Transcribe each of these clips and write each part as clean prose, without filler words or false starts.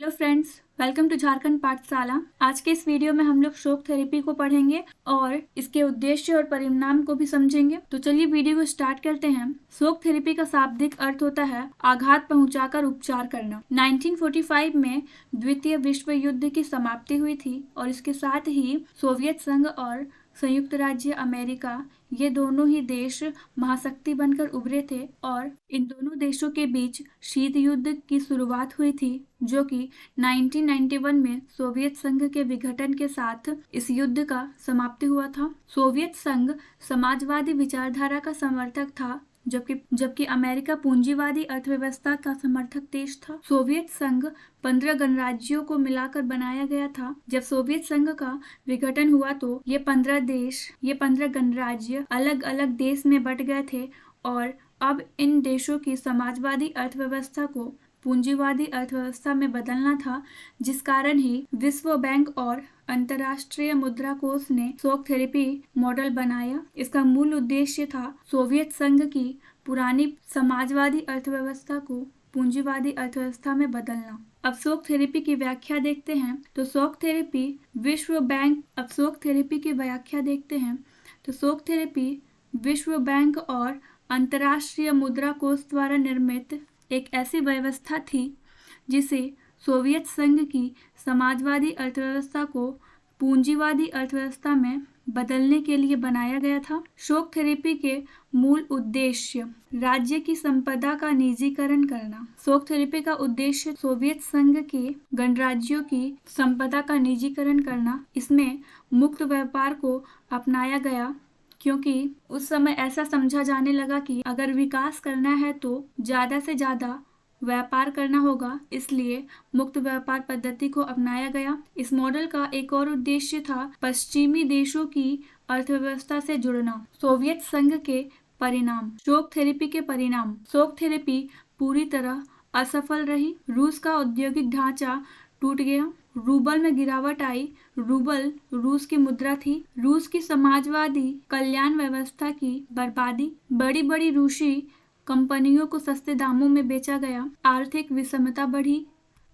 Hello friends, welcome to Jharkhand Pathshala. आज के इस वीडियो में हम लोग शोक थेरेपी को पढ़ेंगे और इसके उद्देश्य और परिणाम को भी समझेंगे। तो चलिए वीडियो को स्टार्ट करते हैं। शोक थेरेपी का शाब्दिक अर्थ होता है आघात पहुंचाकर उपचार करना। 1945 में द्वितीय विश्व युद्ध की समाप्ति हुई थी और इसके साथ ही सोवियत संघ और संयुक्त राज्य अमेरिका ये दोनों ही देश महाशक्ति बनकर उभरे थे और इन दोनों देशों के बीच शीत युद्ध की शुरुआत हुई थी, जो कि 1991 में सोवियत संघ के विघटन के साथ इस युद्ध का समाप्ति हुआ था। सोवियत संघ समाजवादी विचारधारा का समर्थक था, जबकि अमेरिका पूंजीवादी अर्थव्यवस्था का समर्थक देश था। सोवियत संघ 15 गणराज्यों को मिलाकर बनाया गया था। जब सोवियत संघ का विघटन हुआ तो ये 15 गणराज्य अलग अलग देश में बट गए थे और अब इन देशों की समाजवादी अर्थव्यवस्था को पूंजीवादी अर्थव्यवस्था में बदलना था, जिस कारण ही विश्व बैंक और अंतर्राष्ट्रीय मुद्रा कोष ने शोक थेरेपी मॉडल बनाया। इसका मूल उद्देश्य था सोवियत संघ की पुरानी समाजवादी अर्थव्यवस्था को पूंजीवादी अर्थव्यवस्था में बदलना। अब शोक थेरेपी की व्याख्या देखते हैं। तो शोक थेरेपी विश्व बैंक और अंतर्राष्ट्रीय मुद्रा कोष द्वारा निर्मित एक ऐसी व्यवस्था थी जिसे सोवियत संघ की समाजवादी अर्थव्यवस्था को पूंजीवादी अर्थव्यवस्था में बदलने के लिए बनाया गया था। शोक थेरेपी के मूल उद्देश्य: राज्य की संपदा का निजीकरण करना। शोक थेरेपी का उद्देश्य सोवियत संघ के गणराज्यों की संपदा का निजीकरण करना। इसमें मुक्त व्यापार को अपनाया गया क्योंकि उस समय ऐसा समझा जाने लगा कि अगर विकास करना है तो ज्यादा से ज्यादा व्यापार करना होगा, इसलिए मुक्त व्यापार पद्धति को अपनाया गया। इस मॉडल का एक और उद्देश्य था पश्चिमी देशों की अर्थव्यवस्था से जुड़ना। सोवियत संघ के परिणाम: शोक थेरेपी के परिणाम। शोक थेरेपी पूरी तरह असफल रही। रूस का औद्योगिक ढांचा टूट गया, रूबल में गिरावट आई। रूबल रूस की मुद्रा थी। रूस की समाजवादी कल्याण व्यवस्था की बर्बादी। बड़ी बड़ी रूसी कंपनियों को सस्ते दामों में बेचा गया। आर्थिक विषमता बढ़ी,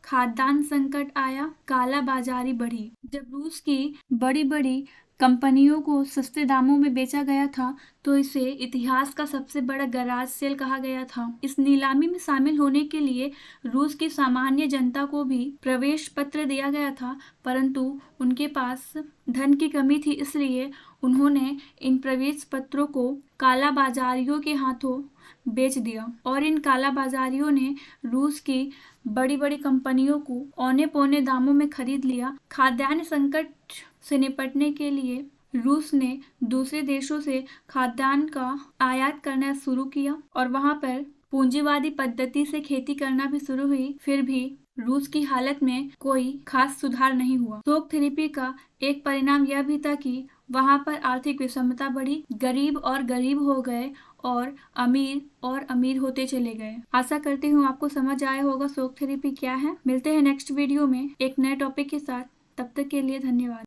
खाद्यान्न संकट आया, काला बाजारी बढ़ी। जब रूस की बड़ी बड़ी कंपनियों को सस्ते दामों में बेचा गया था तो इसे इतिहास का सबसे बड़ा गैराज सेल कहा गया था। इस नीलामी में शामिल होने के लिए रूस की सामान्य जनता को भी प्रवेश पत्र दिया गया था, परंतु उनके पास धन की कमी थी, इसलिए उन्होंने इन प्रवेश पत्रों को काला बाजारियों के हाथों बेच दिया और इन काला बाजारियों ने रूस की बड़ी बड़ी कंपनियों को औने पौने दामों में खरीद लिया। खाद्यान्न संकट से निपटने के लिए रूस ने दूसरे देशों से खाद्यान्न का आयात करना शुरू किया और वहां पर पूंजीवादी पद्धति से खेती करना भी शुरू हुई। फिर भी रूस की हालत में कोई खास सुधार नहीं हुआ। शोक थेरेपी का एक परिणाम यह भी था कि वहां पर आर्थिक विषमता बढ़ी, गरीब और गरीब हो गए और अमीर होते चले गए। आशा करती हूँ आपको समझ आया होगा शोक थेरेपी क्या है। मिलते हैं नेक्स्ट वीडियो में एक नए टॉपिक के साथ। तब तक के लिए धन्यवाद।